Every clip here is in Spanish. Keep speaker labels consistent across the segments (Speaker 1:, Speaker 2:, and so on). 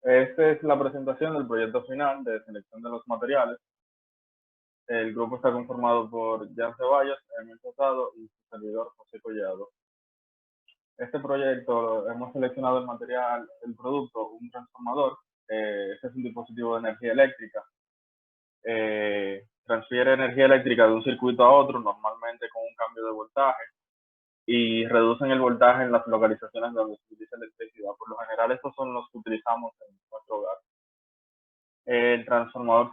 Speaker 1: Esta es la presentación del proyecto final de selección de los materiales. El grupo está conformado por Jan Ceballos, Emil Posado y su servidor José Collado. Este proyecto hemos seleccionado el material, el producto, un transformador. Este es un dispositivo de energía eléctrica. Transfiere energía eléctrica de un circuito a otro, normalmente con un cambio de voltaje, y reducen el voltaje en las localizaciones donde se utiliza electricidad. Por lo general, estos son los que utilizamos en nuestro hogar. El transformador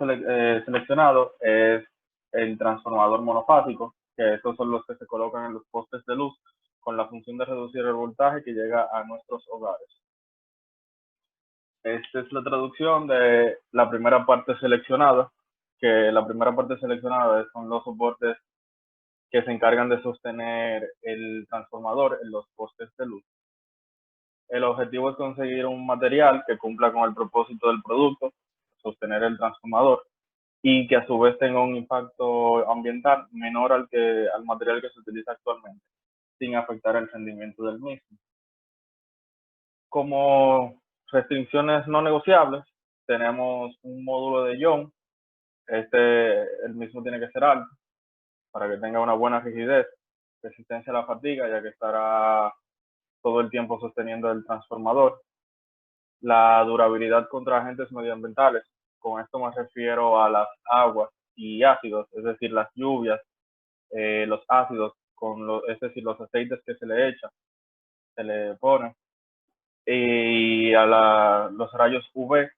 Speaker 1: seleccionado es el transformador monofásico, que estos son los que se colocan en los postes de luz con la función de reducir el voltaje que llega a nuestros hogares. Esta es la traducción de la primera parte seleccionada, que la primera parte seleccionada son los soportes que se encargan de sostener el transformador en los postes de luz. El objetivo es conseguir un material que cumpla con el propósito del producto, sostener el transformador, y que a su vez tenga un impacto ambiental menor al material que se utiliza actualmente, sin afectar el rendimiento del mismo. Como restricciones no negociables, tenemos un módulo de ion. El mismo tiene que ser alto para que tenga una buena rigidez, resistencia a la fatiga, ya que estará todo el tiempo sosteniendo el transformador. La durabilidad contra agentes medioambientales. Con esto me refiero a las aguas y ácidos, es decir, las lluvias, los ácidos, es decir, los aceites que se le echa, se le pone, y a los rayos UV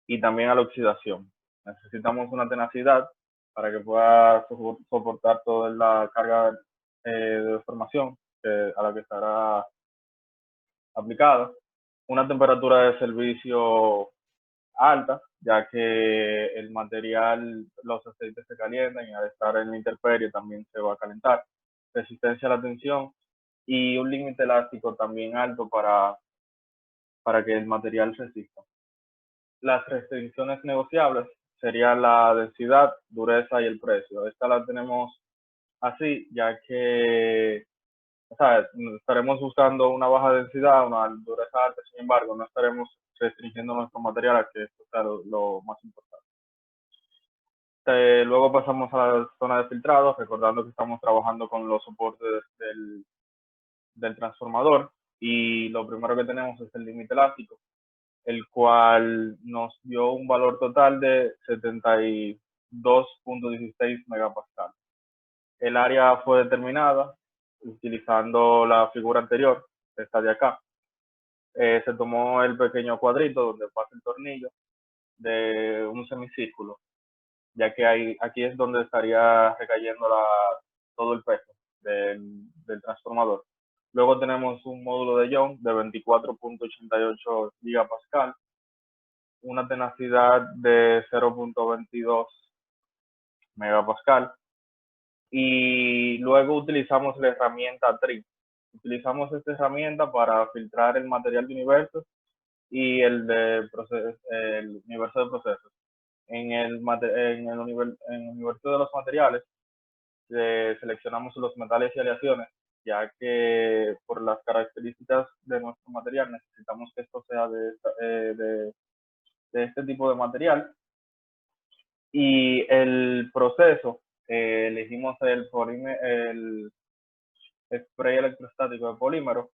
Speaker 1: y también a la oxidación. Necesitamos una tenacidad para que pueda soportar toda la carga de deformación a la que estará aplicada. Una temperatura de servicio alta, ya que el material, los aceites se calientan y al estar en la intemperie también se va a calentar. Resistencia a la tensión y un límite elástico también alto para que el material resista. Las restricciones negociables serían la densidad, dureza y el precio. Esta la tenemos así, ya que estaremos buscando una baja densidad, una dureza alta, sin embargo, no estaremos restringiendo nuestro material a que esto sea lo más importante. Luego pasamos a la zona de filtrado, recordando que estamos trabajando con los soportes del transformador, y lo primero que tenemos es el límite elástico, el cual nos dio un valor total de 72.16 megapascal. El área fue determinada utilizando la figura anterior, esta de acá. Se tomó el pequeño cuadrito donde pasa el tornillo de un semicírculo, ya que aquí es donde estaría recayendo todo el peso del transformador. Luego tenemos un módulo de ion de 24.88 gigapascal, una tenacidad de 0.22 megapascal, y luego utilizamos la herramienta TRI. Utilizamos esta herramienta para filtrar el material de universo y el universo de procesos. En el universo de los materiales seleccionamos los metales y aleaciones, ya que por las características de nuestro material necesitamos que esto sea de este tipo de material. Y el proceso, elegimos el spray electrostático de polímero,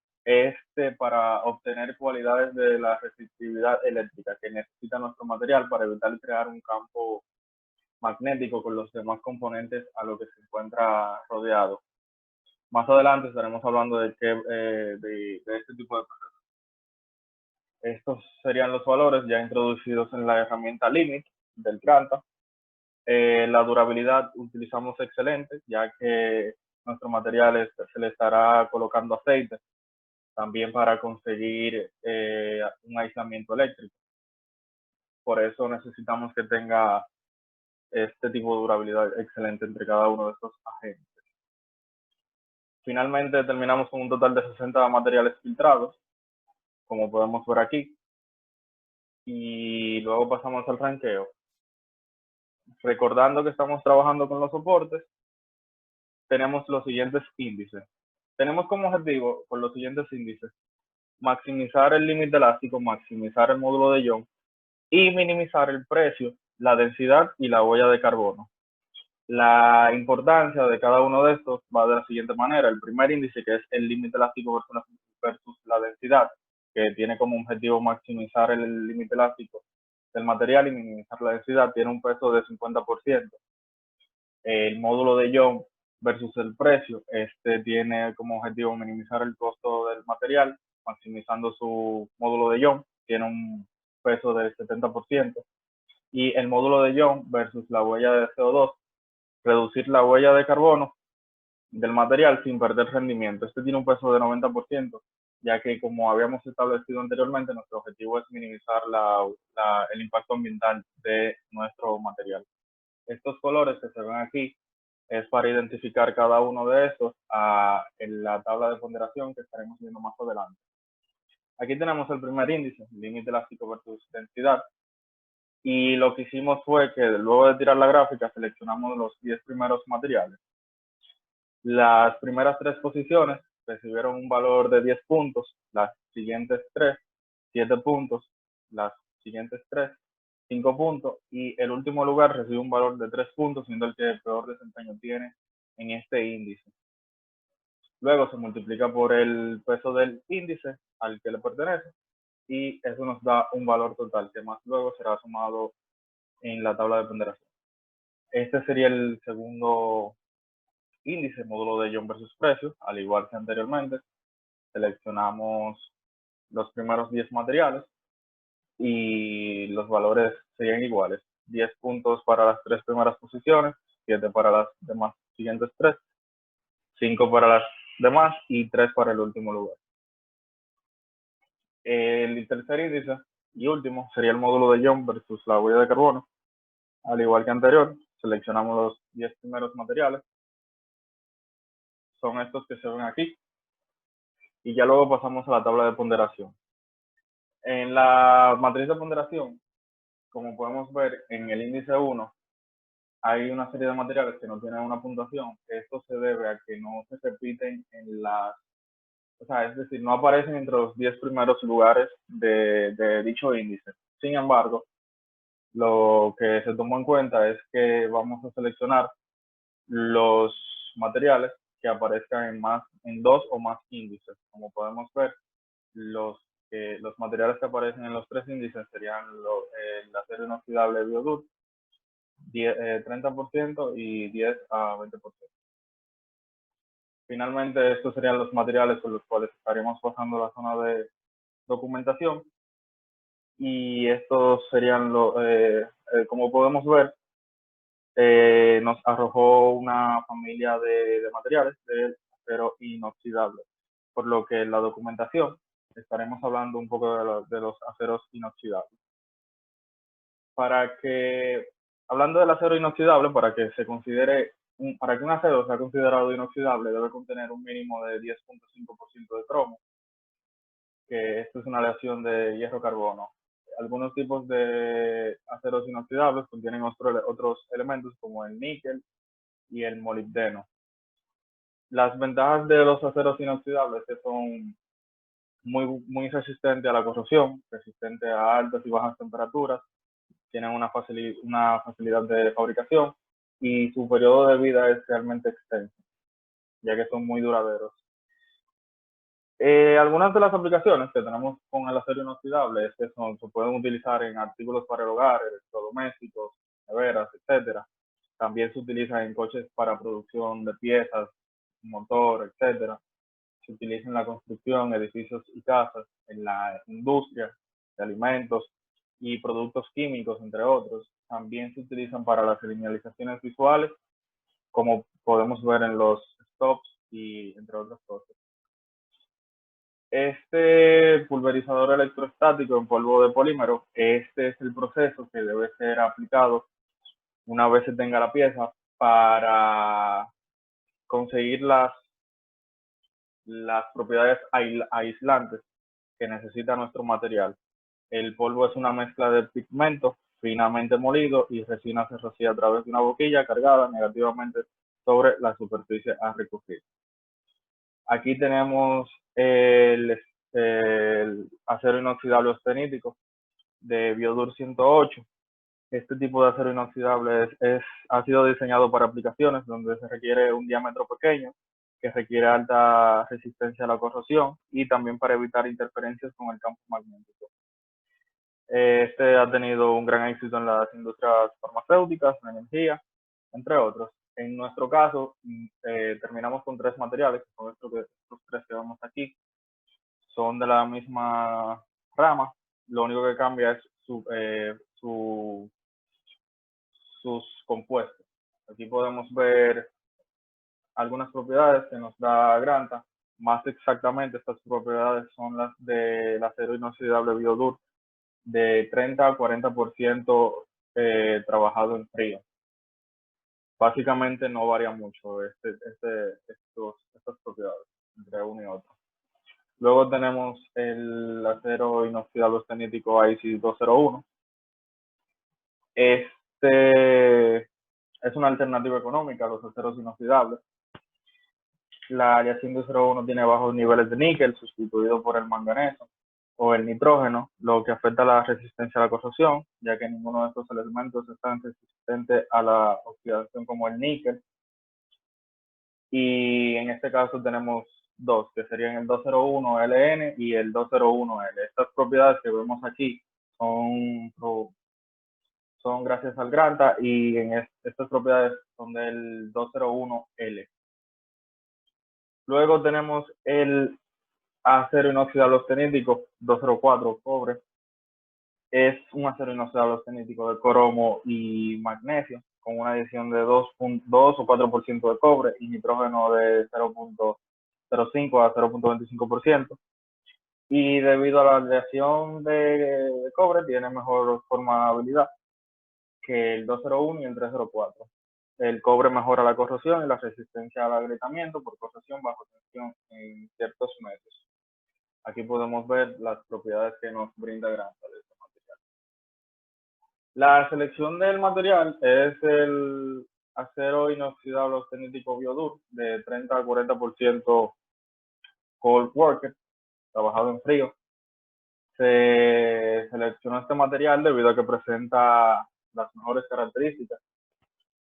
Speaker 1: para obtener cualidades de la resistividad eléctrica que necesita nuestro material para evitar crear un campo magnético con los demás componentes a lo que se encuentra rodeado. Más adelante estaremos hablando de este tipo de procesos. Estos serían los valores ya introducidos en la herramienta Limit del Granta. La durabilidad utilizamos excelente, ya que nuestro material se le estará colocando aceite, también para conseguir un aislamiento eléctrico. Por eso necesitamos que tenga este tipo de durabilidad excelente entre cada uno de estos agentes. Finalmente terminamos con un total de 60 materiales filtrados, como podemos ver aquí, y luego pasamos al ranqueo. Recordando que estamos trabajando con los soportes, tenemos los siguientes índices. Tenemos como objetivo, con los siguientes índices, maximizar el límite elástico, maximizar el módulo de Young y minimizar el precio, la densidad y la huella de carbono. La importancia de cada uno de estos va de la siguiente manera. El primer índice, que es el límite elástico versus la densidad, que tiene como objetivo maximizar el límite elástico del material y minimizar la densidad, tiene un peso de 50%. El módulo de Young versus el precio, este tiene como objetivo minimizar el costo del material, maximizando su módulo de Young, tiene un peso del 70%. Y el módulo de Young versus la huella de CO2, reducir la huella de carbono del material sin perder rendimiento. Este tiene un peso de 90%, ya que como habíamos establecido anteriormente, nuestro objetivo es minimizar el impacto ambiental de nuestro material. Estos colores que se ven aquí es para identificar cada uno de estos en la tabla de ponderación que estaremos viendo más adelante. Aquí tenemos el primer índice, límite elástico versus densidad. Y lo que hicimos fue que luego de tirar la gráfica seleccionamos los 10 primeros materiales. Las primeras 3 posiciones recibieron un valor de 10 puntos, las siguientes 3, 7 puntos, las siguientes 3, 5 puntos, y el último lugar recibe un valor de 3 puntos, siendo el que peor desempeño tiene en este índice. Luego se multiplica por el peso del índice al que le pertenece, y eso nos da un valor total, que más luego será sumado en la tabla de ponderación. Este sería el segundo índice, módulo de Young versus precio, al igual que anteriormente. Seleccionamos los primeros 10 materiales y los valores serían iguales. 10 puntos para las 3 primeras posiciones, 7 para las demás siguientes 3, 5 para las demás y 3 para el último lugar. El tercer índice y último sería el módulo de Young versus la huella de carbono. Al igual que anterior, seleccionamos los 10 primeros materiales. Son estos que se ven aquí. Y ya luego pasamos a la tabla de ponderación. En la matriz de ponderación, como podemos ver en el índice 1, hay una serie de materiales que no tienen una puntuación. Esto se debe a que no se repiten en las, o sea, es decir, no aparecen entre los 10 primeros lugares de dicho índice. Sin embargo, lo que se tomó en cuenta es que vamos a seleccionar los materiales que aparezcan en 2 o más índices. Como podemos ver, los materiales que aparecen en los 3 índices serían el acero inoxidable Biodur, 30% y 10 a 20%. Finalmente, estos serían los materiales con los cuales estaríamos pasando la zona de documentación. Y estos serían, como podemos ver, nos arrojó una familia de materiales de acero inoxidable, por lo que en la documentación estaremos hablando un poco de los aceros inoxidables. Hablando del acero inoxidable, para que un acero sea considerado inoxidable, debe contener un mínimo de 10.5% de cromo, que esto es una aleación de hierro-carbono. Algunos tipos de aceros inoxidables contienen otros elementos como el níquel y el molibdeno. Las ventajas de los aceros inoxidables es que son muy resistentes a la corrosión, resistentes a altas y bajas temperaturas, tienen una facilidad de fabricación y su periodo de vida es realmente extenso, ya que son muy duraderos. Algunas de las aplicaciones que tenemos con el acero inoxidable es que se pueden utilizar en artículos para el hogar, electrodomésticos, neveras, etcétera. También se utiliza en coches para producción de piezas, motor, etcétera. Se utiliza en la construcción, edificios y casas, en la industria de alimentos y productos químicos, entre otros. También se utilizan para las señalizaciones visuales, como podemos ver en los stops y entre otras cosas. Este pulverizador electrostático en polvo de polímero, este es el proceso que debe ser aplicado una vez se tenga la pieza para conseguir las propiedades aislantes que necesita nuestro material. El polvo es una mezcla de pigmento finamente molido y resina se rocía a través de una boquilla cargada negativamente sobre la superficie a recubrir. Aquí tenemos el acero inoxidable austenítico de Biodur 108. Este tipo de acero inoxidable ha sido diseñado para aplicaciones donde se requiere un diámetro pequeño, que requiere alta resistencia a la corrosión y también para evitar interferencias con el campo magnético. Este ha tenido un gran éxito en las industrias farmacéuticas, la energía, entre otros. En nuestro caso, terminamos con 3 materiales, que son estos 3 que vemos aquí. Son de la misma rama, lo único que cambia es sus compuestos. Aquí podemos ver algunas propiedades que nos da Granta. Más exactamente, estas propiedades son las del acero inoxidable Biodur, de 30 a 40% trabajado en frío. Básicamente no varía mucho estas propiedades entre uno y otro. Luego tenemos el acero inoxidable austenítico IC 201. Este es una alternativa económica a los aceros inoxidables. La aleación 201 tiene bajos niveles de níquel, sustituido por el manganeso o el nitrógeno, lo que afecta la resistencia a la corrosión, ya que ninguno de estos elementos es tan resistente a la oxidación como el níquel. Y en este caso tenemos dos, que serían el 201LN y el 201L. Estas propiedades que vemos aquí son gracias al Granta, y estas propiedades son del 201L. Luego tenemos el acero inoxidable austenítico 204 cobre. Es un acero inoxidable austenítico de cromo y magnesio, con una adición de 2 o 4% de cobre y nitrógeno de 0.05 a 0.25%. Y debido a la aleación de cobre, tiene mejor formabilidad que el 201 y el 304. El cobre mejora la corrosión y la resistencia al agrietamiento por corrosión bajo tensión en ciertos medios. Aquí podemos ver las propiedades que nos brinda Granta de este material. La selección del material es el acero inoxidable austenítico Biodur de 30 a 40% cold worker, trabajado en frío. Se seleccionó este material debido a que presenta las mejores características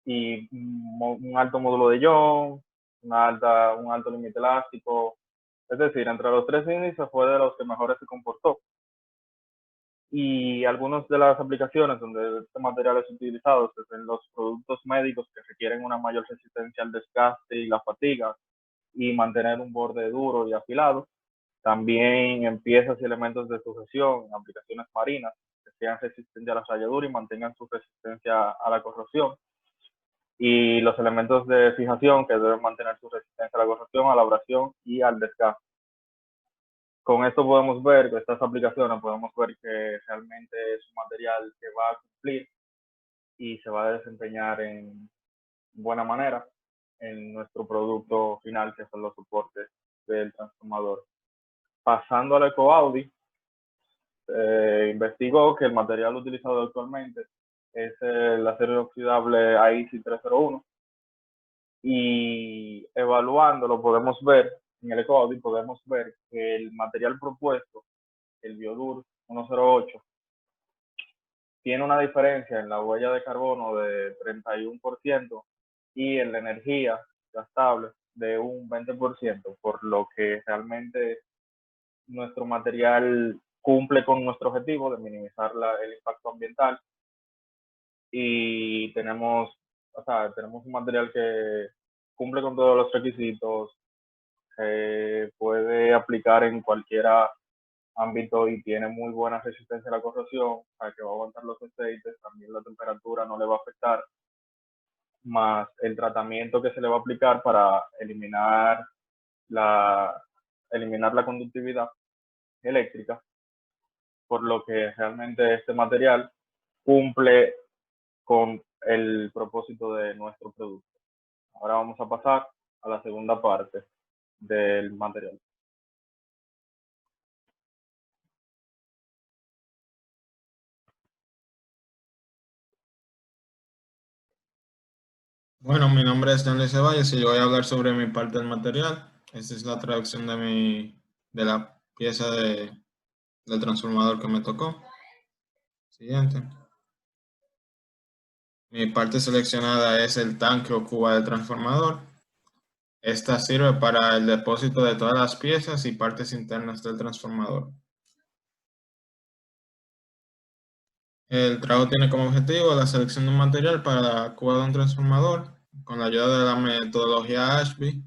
Speaker 1: y un alto módulo de ion, un alto límite elástico. Es decir, entre los 3 índices fue de los que mejores se comportó. Y algunas de las aplicaciones donde este material es utilizado es en los productos médicos que requieren una mayor resistencia al desgaste y la fatiga y mantener un borde duro y afilado. También en piezas y elementos de sujeción, en aplicaciones marinas, que sean resistentes a la rayadura y mantengan su resistencia a la corrosión. Y los elementos de fijación, que deben mantener su resistencia a la corrosión, a la abrasión y al desgaste. Con esto podemos ver que estas aplicaciones, podemos ver que realmente es un material que va a cumplir y se va a desempeñar en buena manera en nuestro producto final, que son los soportes del transformador. Pasando al EcoAudi, investigó que el material utilizado actualmente es el acero inoxidable AISI 301, y evaluándolo podemos ver, en el EcoAudi podemos ver que el material propuesto, el Biodur 108, tiene una diferencia en la huella de carbono de 31% y en la energía gastable de un 20%, por lo que realmente nuestro material cumple con nuestro objetivo de minimizar el impacto ambiental, y tenemos un material que cumple con todos los requisitos, se puede aplicar en cualquier ámbito y tiene muy buena resistencia a la corrosión, para que va a aguantar los aceites, también la temperatura no le va a afectar, más el tratamiento que se le va a aplicar para eliminar la conductividad eléctrica, por lo que realmente este material cumple con el propósito de nuestro producto. Ahora vamos a pasar a la segunda parte del material.
Speaker 2: Bueno, mi nombre es Stanley Ceballos y yo voy a hablar sobre mi parte del material. Esta es la traducción de la pieza del transformador que me tocó. Siguiente. Mi parte seleccionada es el tanque o cuba del transformador. Esta sirve para el depósito de todas las piezas y partes internas del transformador. El trabajo tiene como objetivo la selección de un material para la cuba de un transformador con la ayuda de la metodología Ashby.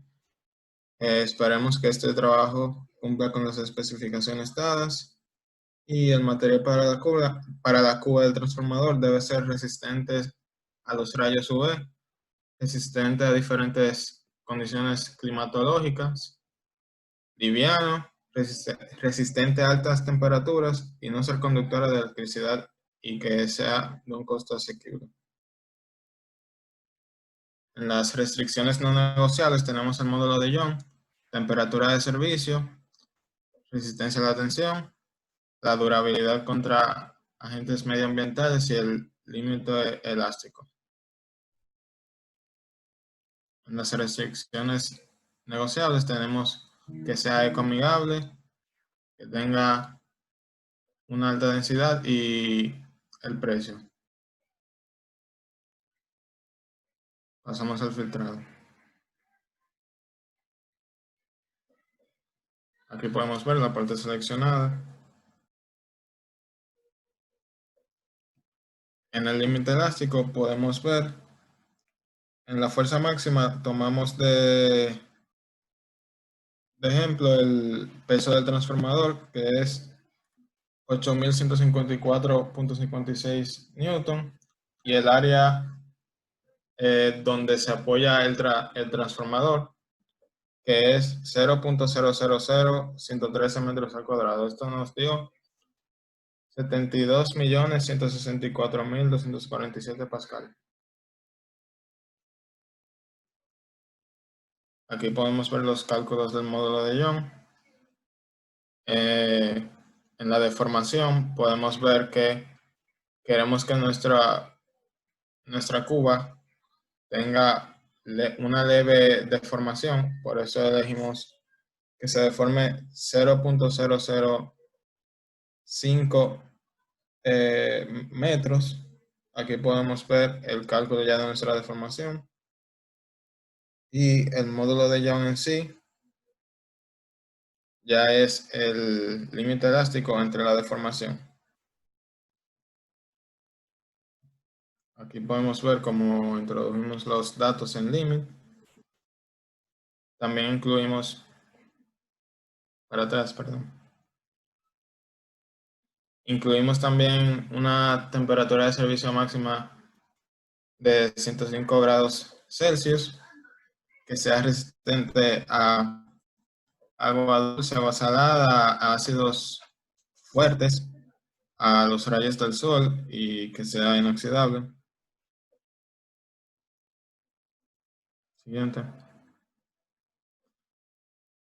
Speaker 2: Esperemos que este trabajo cumpla con las especificaciones dadas y el material para la cuba del transformador debe ser resistente a los rayos UV, resistente a diferentes condiciones climatológicas, liviano, resistente a altas temperaturas y no ser conductora de electricidad y que sea de un costo asequible. En las restricciones no negociables tenemos el módulo de Young, temperatura de servicio, resistencia a la tensión, la durabilidad contra agentes medioambientales y el límite elástico. En las restricciones negociables tenemos que sea ecoamigable, que tenga una alta densidad y el precio. Pasamos al filtrado. Aquí podemos ver la parte seleccionada. En el límite elástico podemos ver, en la fuerza máxima tomamos de ejemplo el peso del transformador, que es 8.154.56 newton, y el área donde se apoya el transformador, que es 0.000113 metros al cuadrado. Esto nos dio 72.164.247 pascal. Aquí podemos ver los cálculos del módulo de Young. En la deformación podemos ver que queremos que nuestra cuba tenga una leve deformación, por eso elegimos que se deforme 0.005 metros. Aquí podemos ver el cálculo ya de nuestra deformación y el módulo de Young en sí ya es el límite elástico entre la deformación. Aquí podemos ver cómo introdujimos los datos en limit. También incluimos, para atrás, perdón. Incluimos también una temperatura de servicio máxima de 105 grados Celsius, que sea resistente a agua dulce, agua salada, a ácidos fuertes, a los rayos del sol y que sea inoxidable. Siguiente.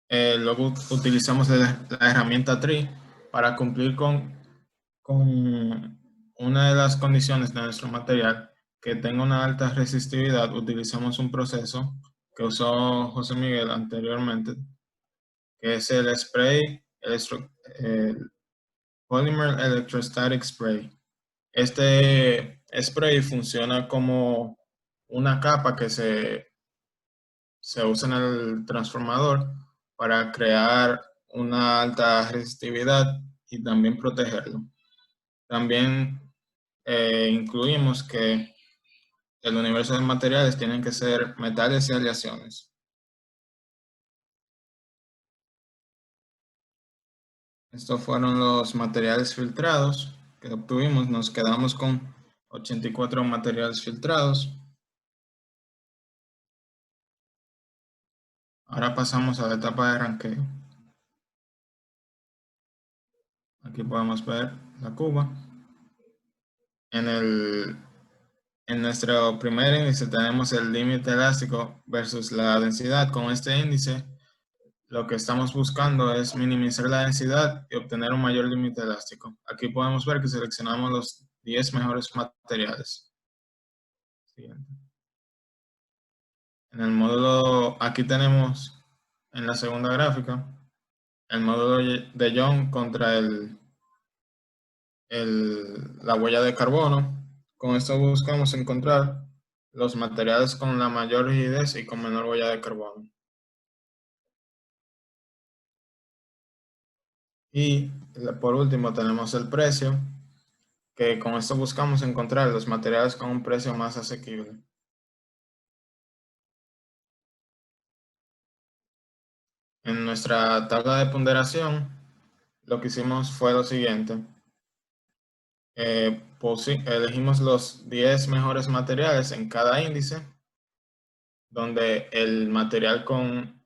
Speaker 2: Luego utilizamos la herramienta Tree para cumplir con una de las condiciones de nuestro material, que tenga una alta resistividad. Utilizamos un proceso que usó José Miguel anteriormente, que es el Polymer Electrostatic Spray. Este spray funciona como una capa que se usa en el transformador para crear una alta resistividad y también protegerlo. También incluimos que el universo de materiales tienen que ser metales y aleaciones. Estos fueron los materiales filtrados que obtuvimos. Nos quedamos con 84 materiales filtrados. Ahora pasamos a la etapa de ranqueo. Aquí podemos ver la cuba. En nuestro primer índice tenemos el límite elástico versus la densidad. Con este índice, lo que estamos buscando es minimizar la densidad y obtener un mayor límite elástico. Aquí podemos ver que seleccionamos los 10 mejores materiales. Siguiente. En el módulo, aquí tenemos en la segunda gráfica, el módulo de Young contra la huella de carbono. Con esto buscamos encontrar los materiales con la mayor rigidez y con menor huella de carbono. Y por último tenemos el precio, que con esto buscamos encontrar los materiales con un precio más asequible. En nuestra tabla de ponderación, lo que hicimos fue lo siguiente. Elegimos los 10 mejores materiales en cada índice, donde el material con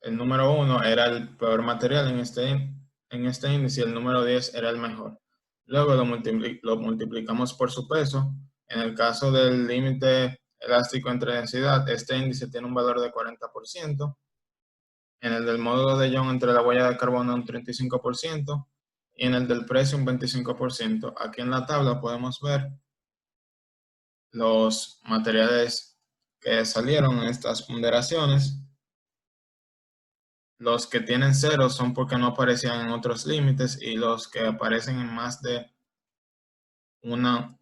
Speaker 2: el número 1 era el peor material en este índice y el número 10 era el mejor. Luego lo multiplicamos por su peso. En el caso del límite elástico entre densidad, este índice tiene un valor de 40%. En el del módulo de Young entre la huella de carbono un 35% y en el del precio un 25%. Aquí en la tabla podemos ver los materiales que salieron en estas ponderaciones. Los que tienen 0 son porque no aparecían en otros límites y los que aparecen en más de un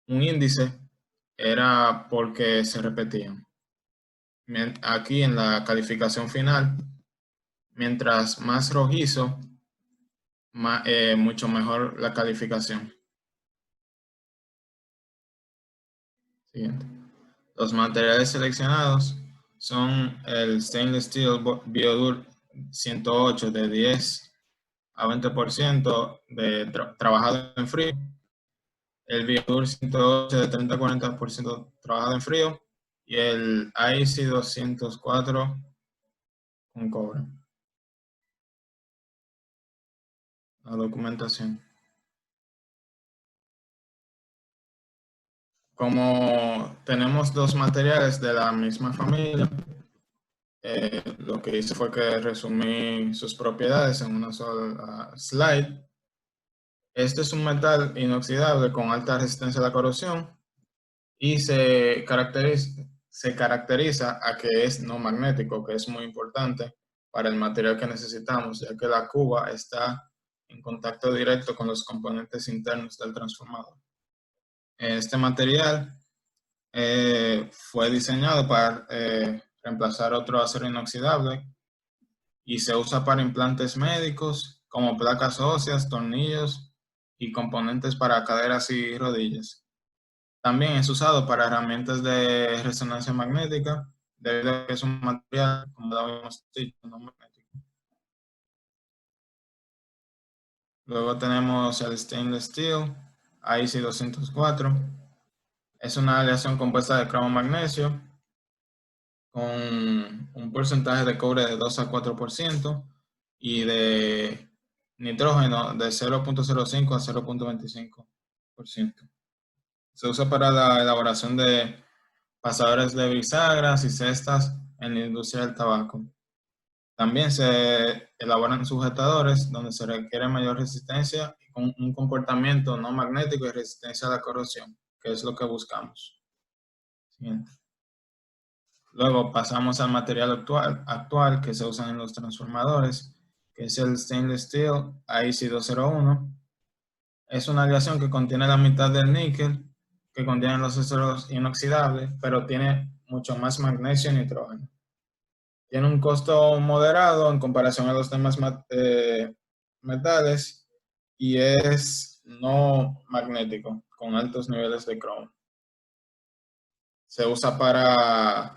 Speaker 2: índice era porque se repetían. Aquí en la calificación final, mientras más rojizo, mucho mejor la calificación. Siguiente. Los materiales seleccionados son el Stainless Steel Biodur 108 de 10 a 20% de trabajado en frío, el Biodur 108 de 30 a 40% trabajado en frío y el IC 204 con cobre. La documentación. Como tenemos dos materiales de la misma familia, lo que hice fue que resumí sus propiedades en una sola slide. Este es un metal inoxidable con alta resistencia a la corrosión y se caracteriza a que es no magnético, que es muy importante para el material que necesitamos, ya que la cuba está en contacto directo con los componentes internos del transformador. Este material fue diseñado para reemplazar otro acero inoxidable y se usa para implantes médicos como placas óseas, tornillos y componentes para caderas y rodillas. También es usado para herramientas de resonancia magnética, debido a que es un material, como lo habíamos dicho, no magnético. Luego tenemos el Stainless Steel IC 204. Es una aleación compuesta de cromo magnesio con un porcentaje de cobre de 2 a 4% y de nitrógeno de 0.05 a 0.25%. Se usa para la elaboración de pasadores de bisagras y cestas en la industria del tabaco. También se elaboran sujetadores donde se requiere mayor resistencia y con un comportamiento no magnético y resistencia a la corrosión, que es lo que buscamos. Siguiente. Luego pasamos al material actual que se usa en los transformadores, que es el Stainless Steel IC 201. Es una aleación que contiene la mitad del níquel, que contiene los aceros inoxidables, pero tiene mucho más magnesio y nitrógeno. Tiene un costo moderado en comparación a los demás metales y es no magnético, con altos niveles de cromo. Se usa para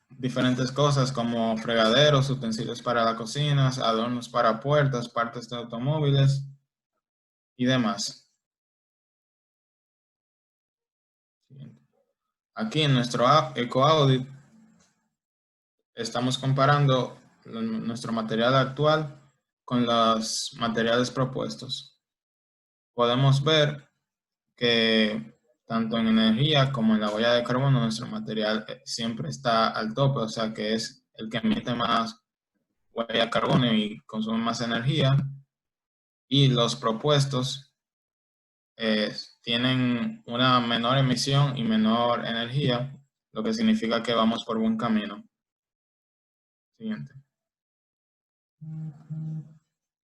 Speaker 2: diferentes cosas como fregaderos, utensilios para la cocina, adornos para puertas, partes de automóviles y demás. Aquí en nuestro app EcoAudit estamos comparando nuestro material actual con los materiales propuestos. Podemos ver que tanto en energía como en la huella de carbono nuestro material siempre está al tope, o sea que es el que emite más huella de carbono y consume más energía, y los propuestos tienen una menor emisión y menor energía, lo que significa que vamos por buen camino. Siguiente.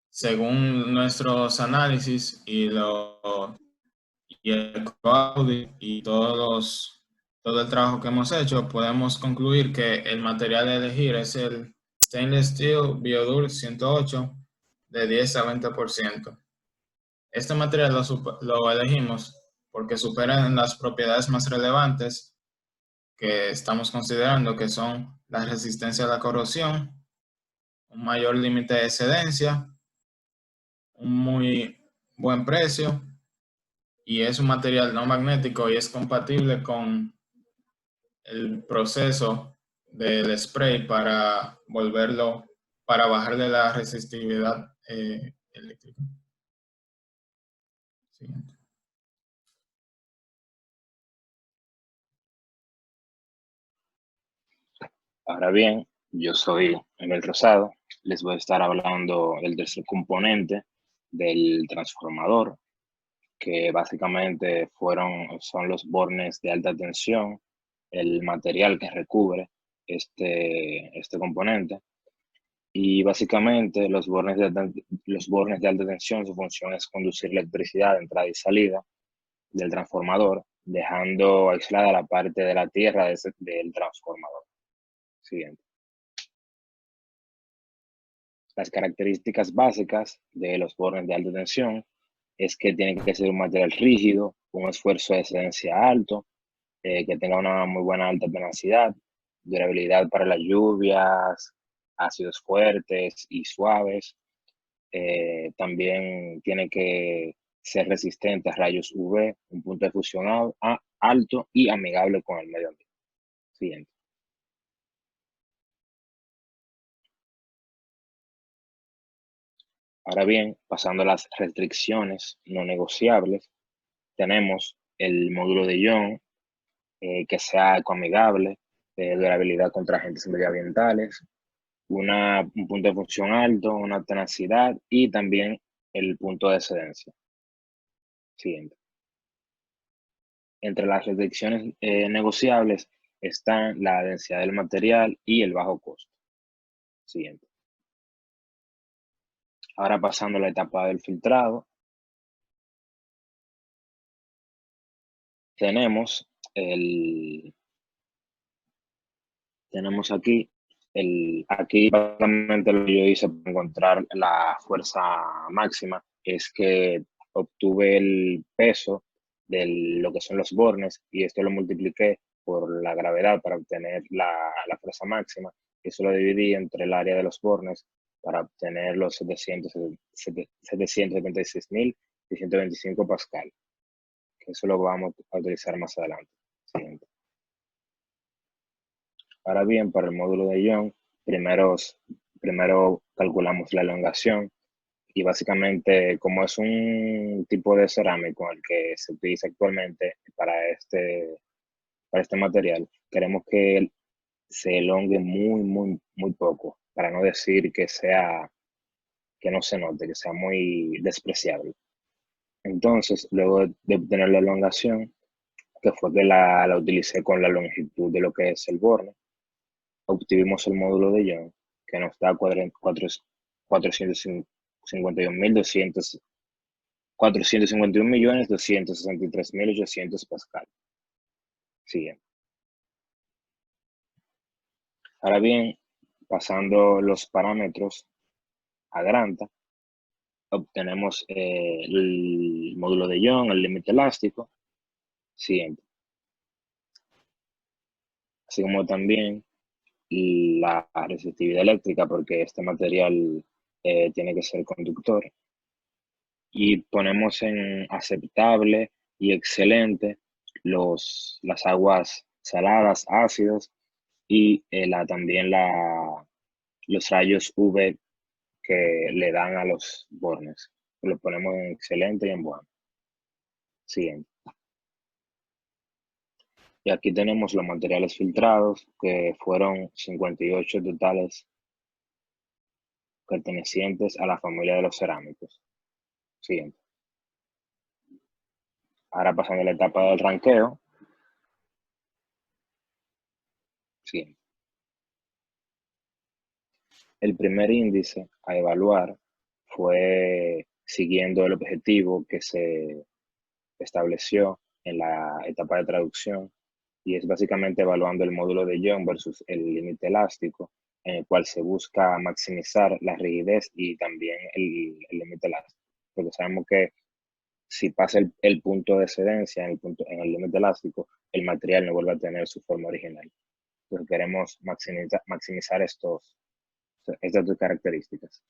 Speaker 2: Según nuestros análisis y el audit y todo el trabajo que hemos hecho, podemos concluir que el material a elegir es el Stainless Steel Biodur 108 de 10 a 20%. Este material lo elegimos porque supera las propiedades más relevantes que estamos considerando, que son la resistencia a la corrosión, un mayor límite de excedencia, un muy buen precio, y es un material no magnético y es compatible con el proceso del spray para bajarle la resistividad eléctrica. Siguiente.
Speaker 3: Ahora bien, yo soy Emil Rosado, les voy a estar hablando del tercer componente del transformador, que básicamente son los bornes de alta tensión, el material que recubre este componente. Y básicamente los bornes de alta tensión, su función es conducir electricidad de entrada y salida del transformador, dejando aislada la parte de la tierra del transformador. Siguiente. Las características básicas de los bornes de alta tensión es que tienen que ser un material rígido, un esfuerzo de excedencia alto, que tenga una muy buena alta tenacidad, durabilidad para las lluvias, ácidos fuertes y suaves. También tiene que ser resistente a rayos UV, un punto de fusión alto y amigable con el medio ambiente. Siguiente. Ahora bien, pasando a las restricciones no negociables, tenemos el módulo de ion, que sea ecoamigable, durabilidad contra agentes medioambientales, un punto de función alto, una tenacidad y también el punto de excedencia. Siguiente. Entre las restricciones negociables están la densidad del material y el bajo costo. Siguiente. Ahora pasando a la etapa del filtrado, tenemos aquí básicamente lo que yo hice para encontrar la fuerza máxima es que obtuve el peso de lo que son los bornes y esto lo multipliqué por la gravedad para obtener la fuerza máxima. Eso lo dividí entre el área de los bornes para obtener los 776.625 pascal, que eso lo vamos a utilizar más adelante. Siguiente. Ahora bien, para el módulo de ion, primero calculamos la elongación y básicamente como es un tipo de cerámico el que se utiliza actualmente para este material, queremos que se elongue muy poco, para no decir que no se note, que sea muy despreciable. Entonces, luego de obtener la elongación, que fue que la utilicé con la longitud de lo que es el borne, obtuvimos el módulo de ion que nos da 451.263.800 pascal. Siguiente. Ahora bien, pasando los parámetros a Granta, obtenemos el módulo de ion, el límite elástico. Siguiente. Así como también la resistividad eléctrica, porque este material tiene que ser conductor. Y ponemos en aceptable y excelente las aguas saladas, ácidas y también los rayos UV que le dan a los bornes. Lo ponemos en excelente y en bueno. Siguiente. Y aquí tenemos los materiales filtrados, que fueron 58 totales pertenecientes a la familia de los cerámicos. Siguiente. Ahora pasando a la etapa del ranqueo. Sí. El primer índice a evaluar fue siguiendo el objetivo que se estableció en la etapa de traducción, y es básicamente evaluando el módulo de Young versus el límite elástico, en el cual se busca maximizar la rigidez y también el límite elástico, porque sabemos que si pasa el punto de excedencia en el límite elástico, el material no vuelve a tener su forma original. Entonces queremos maximizar estas dos características.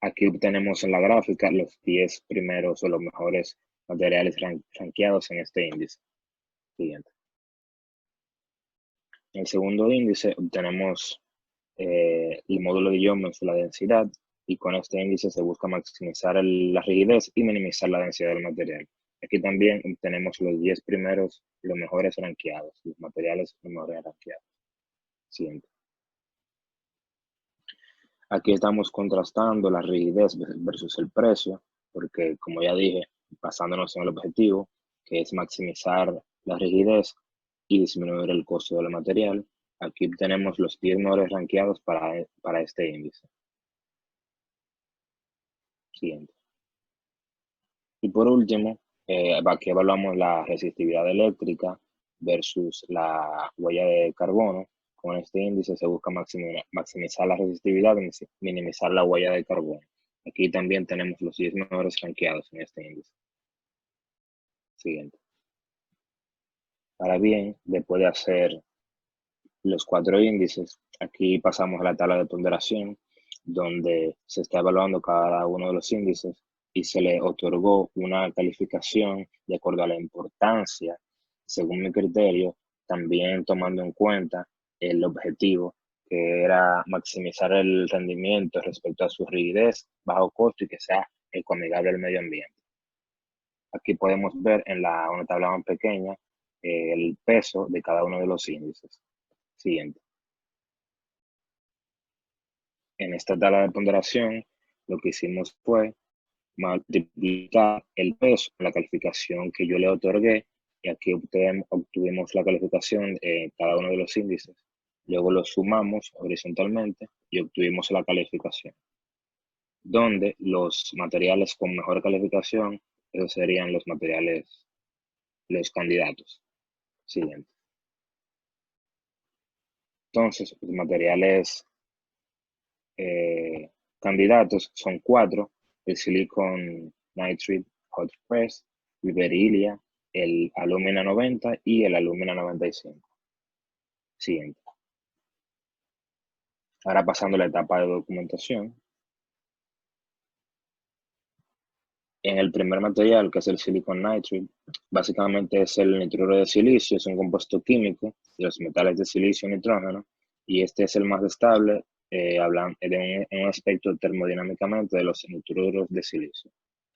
Speaker 3: Aquí tenemos en la gráfica los 10 primeros o los mejores materiales rankeados en este índice. Siguiente. En el segundo índice obtenemos el módulo de Young versus la densidad, y con este índice se busca maximizar la rigidez y minimizar la densidad del material. Aquí también obtenemos los 10 primeros, los mejores rankeados, los materiales los mejores rankeados. Siguiente. Aquí estamos contrastando la rigidez versus el precio, porque como ya dije, basándonos en el objetivo, que es maximizar la rigidez y disminuir el costo del material, aquí tenemos los 10 mejores rankeados para este índice. Siguiente. Y por último, aquí evaluamos la resistividad eléctrica versus la huella de carbono. Con este índice se busca maximizar la resistividad y minimizar la huella de carbono. Aquí también tenemos los 10 mejores rankeados en este índice. Siguiente. Ahora bien, después de hacer los 4 índices, aquí pasamos a la tabla de ponderación, donde se está evaluando cada uno de los índices y se le otorgó una calificación de acuerdo a la importancia, según mi criterio, también tomando en cuenta el objetivo, que era maximizar el rendimiento respecto a su rigidez, bajo costo y que sea ecoamigable al medio ambiente. Aquí podemos ver en una tabla más pequeña el peso de cada uno de los índices. Siguiente. En esta tabla de ponderación, lo que hicimos fue multiplicar el peso en la calificación que yo le otorgué, y aquí obtuvimos la calificación de cada uno de los índices. Luego lo sumamos horizontalmente y obtuvimos la calificación, donde los materiales con mejor calificación, esos serían los materiales, los candidatos. Siguiente. Entonces, los materiales candidatos son 4: el silicon nitride hot press, el beryllia, el alumina 90 y el alumina 95. Siguiente. Ahora pasando a la etapa de documentación. En el primer material, que es el silicon nitride, básicamente es el nitruro de silicio, es un compuesto químico de los metales de silicio y nitrógeno, y este es el más estable, hablando en un aspecto termodinámicamente de los nitruros de silicio.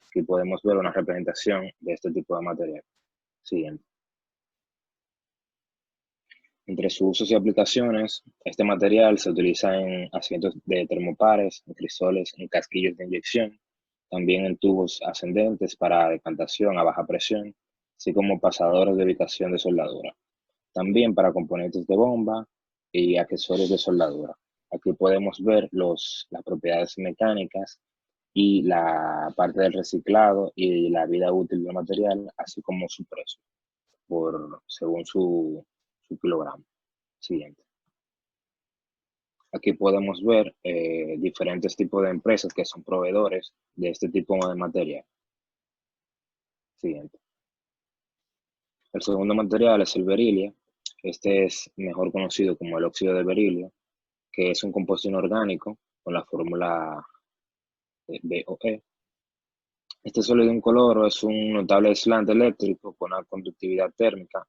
Speaker 3: Aquí podemos ver una representación de este tipo de material. Siguiente. Entre sus usos y aplicaciones, este material se utiliza en asientos de termopares, en crisoles, en casquillos de inyección, también en tubos ascendentes para decantación a baja presión, así como pasadores de ubicación de soldadura. También para componentes de bomba y accesorios de soldadura. Aquí podemos ver las propiedades mecánicas y la parte del reciclado y la vida útil del material, así como su precio, según su kilogramo. Siguiente. Aquí podemos ver diferentes tipos de empresas que son proveedores de este tipo de material. Siguiente. El segundo material es el berilio. Este es mejor conocido como el óxido de berilio, que es un compuesto inorgánico con la fórmula BOE. Este sólido incoloro es un notable aislante eléctrico con una conductividad térmica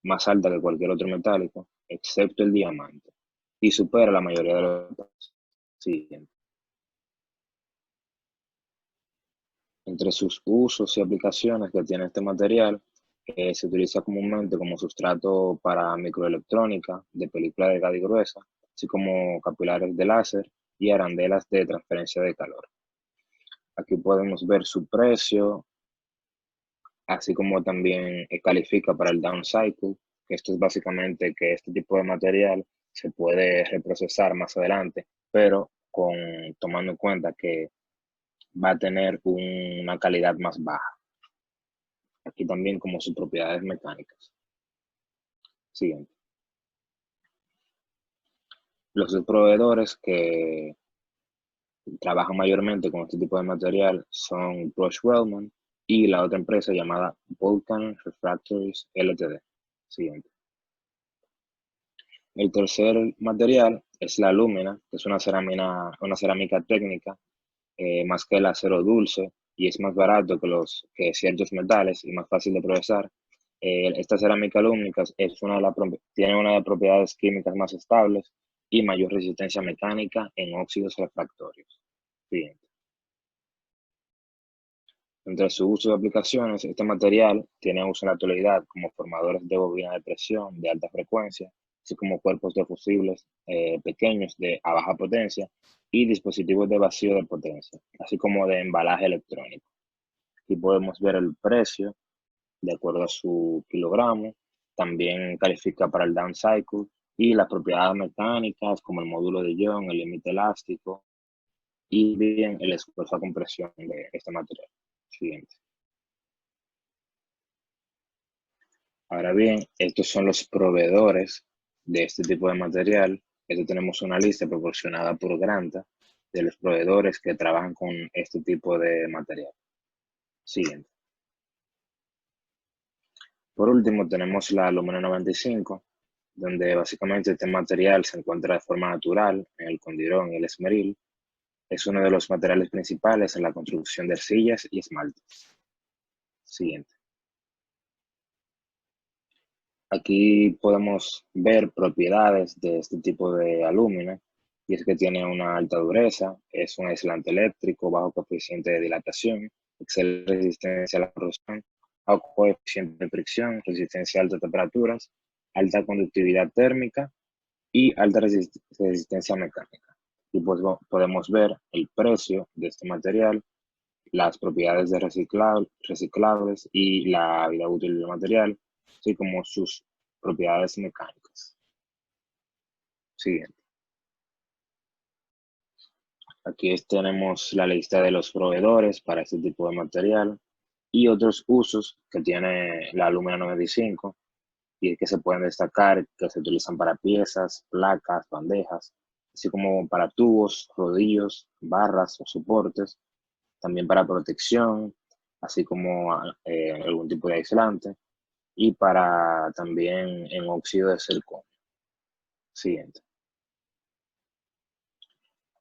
Speaker 3: más alta que cualquier otro metálico, excepto el diamante, y supera la mayoría de los metales. Siguiente. Entre sus usos y aplicaciones que tiene este material, se utiliza comúnmente como sustrato para microelectrónica de película delgada y gruesa, así como capilares de láser y arandelas de transferencia de calor. Aquí podemos ver su precio, así como también califica para el down cycle, que esto es básicamente que este tipo de material se puede reprocesar más adelante, pero tomando en cuenta que va a tener una calidad más baja. Aquí también como sus propiedades mecánicas. Siguiente. Los dos proveedores que trabajan mayormente con este tipo de material son Brush-Wellman y la otra empresa llamada Vulcan Refractories Ltd. Siguiente. El tercer material es la alúmina, que es una cerámica técnica, más que el acero dulce, y es más barato que ciertos metales y más fácil de procesar. Esta cerámica alúmica tiene una de las propiedades químicas más estables y mayor resistencia mecánica en óxidos refractorios. Siguiente. Entre sus usos y aplicaciones, este material tiene uso en la actualidad como formadores de bobina de presión de alta frecuencia, así como cuerpos de fusibles pequeños a baja potencia y dispositivos de vacío de potencia, así como de embalaje electrónico. Aquí podemos ver el precio de acuerdo a su kilogramo. También califica para el down cycle y las propiedades mecánicas como el módulo de Young, el límite elástico y bien el esfuerzo a compresión de este material. Siguiente. Ahora bien, estos son los proveedores de este tipo de material. Aquí tenemos una lista proporcionada por Granta de los proveedores que trabajan con este tipo de material. Siguiente. Por último, tenemos la alumina 95, donde básicamente este material se encuentra de forma natural en el condirón y el esmeril. Es uno de los materiales principales en la construcción de arcillas y esmaltes. Siguiente. Aquí podemos ver propiedades de este tipo de alúmina, y es que tiene una alta dureza, es un aislante eléctrico, bajo coeficiente de dilatación, excelente resistencia a la corrosión, bajo coeficiente de fricción, resistencia a altas temperaturas, alta conductividad térmica y alta resistencia mecánica. Y pues podemos ver el precio de este material, las propiedades de reciclables y la vida útil del material, así como sus propiedades mecánicas. Siguiente. Aquí tenemos la lista de los proveedores para este tipo de material y otros usos que tiene la alúmina 95 y que se pueden destacar, que se utilizan para piezas, placas, bandejas, así como para tubos, rodillos, barras o soportes, también para protección, así como algún tipo de aislante y para también en óxido de zirconio. Siguiente.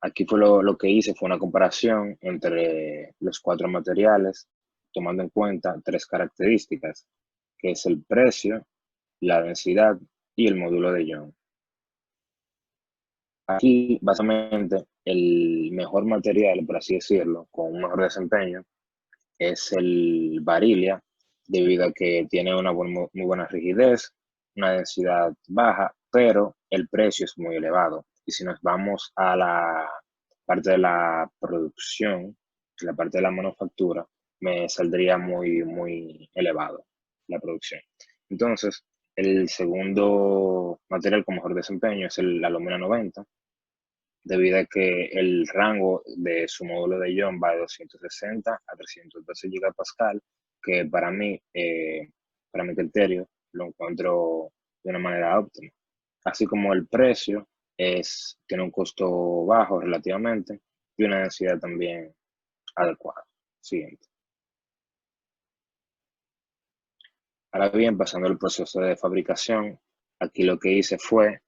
Speaker 3: Aquí fue lo que hice, fue una comparación entre los 4 materiales, tomando en cuenta 3 características, que es el precio, la densidad y el módulo de Young. Aquí, básicamente, el mejor material, por así decirlo, con un mejor desempeño, es el Varilia, debido a que tiene una muy buena rigidez, una densidad baja, pero el precio es muy elevado. Y si nos vamos a la parte de la producción, la parte de la manufactura, me saldría muy elevado la producción. Entonces, el segundo material con mejor desempeño es el alumina 90, debido a que el rango de su módulo de Young va de 260 a 312 gigapascal, que para mi criterio, lo encuentro de una manera óptima. Así como el precio tiene un costo bajo relativamente y una densidad también adecuada. Siguiente. Ahora bien, pasando al proceso de fabricación, aquí lo que hice fue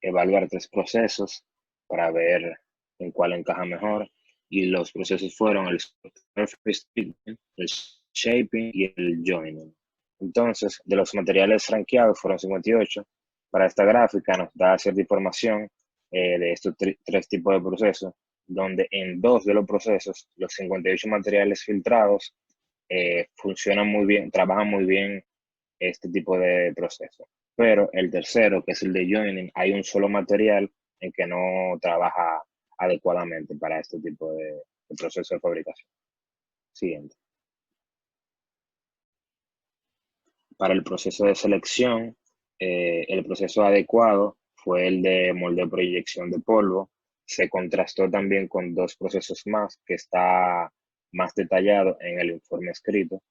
Speaker 3: evaluar 3 procesos para ver en cuál encaja mejor. Y los procesos fueron el surface treatment, el shaping y el joining. Entonces, de los materiales rankeados fueron 58. Para esta gráfica nos da cierta información de estos 3 tipos de procesos, donde en 2 de los procesos, los 58 materiales filtrados funcionan muy bien, trabajan muy bien este tipo de proceso. Pero el tercero, que es el de joining, hay un solo material en que no trabaja adecuadamente para este tipo de proceso de fabricación. Siguiente. Para el proceso de selección, el proceso adecuado fue el de moldeo proyección de polvo. Se contrastó también con 2 procesos más que está más detallado en el informe escrito.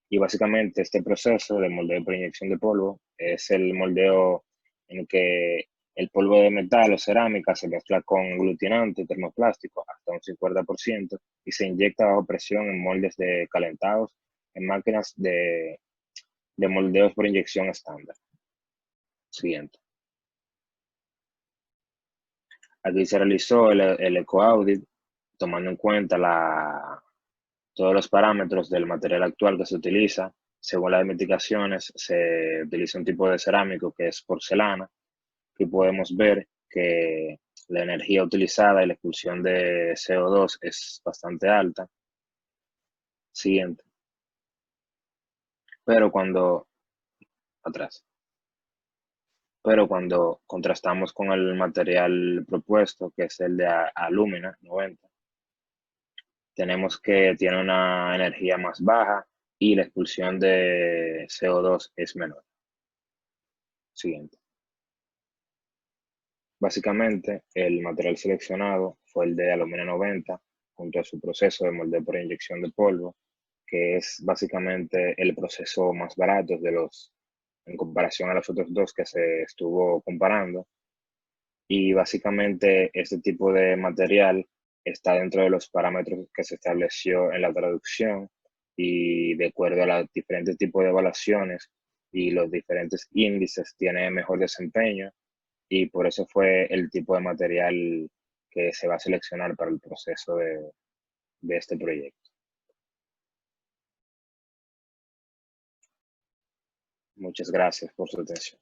Speaker 3: Y básicamente este proceso de moldeo de proyección de polvo es el moldeo en que el polvo de metal o cerámica se mezcla con aglutinante termoplástico hasta un 50% y se inyecta bajo presión en moldes de calentados en máquinas de moldeos por inyección estándar. Siguiente. Aquí se realizó el eco-audit tomando en cuenta todos los parámetros del material actual que se utiliza. Según las investigaciones, se utiliza un tipo de cerámico que es porcelana. Aquí podemos ver que la energía utilizada y la expulsión de CO2 es bastante alta. Siguiente. Pero cuando contrastamos con el material propuesto, que es el de Alumina 90, tenemos que tiene una energía más baja y la expulsión de CO2 es menor. Siguiente. Básicamente, el material seleccionado fue el de Alumina 90, junto a su proceso de moldeo por inyección de polvo, que es básicamente el proceso más barato en comparación a los otros 2 que se estuvo comparando. Y básicamente este tipo de material está dentro de los parámetros que se estableció en la traducción y de acuerdo a los diferentes tipos de evaluaciones y los diferentes índices tiene mejor desempeño y por eso fue el tipo de material que se va a seleccionar para el proceso de este proyecto. Muchas gracias por su atención.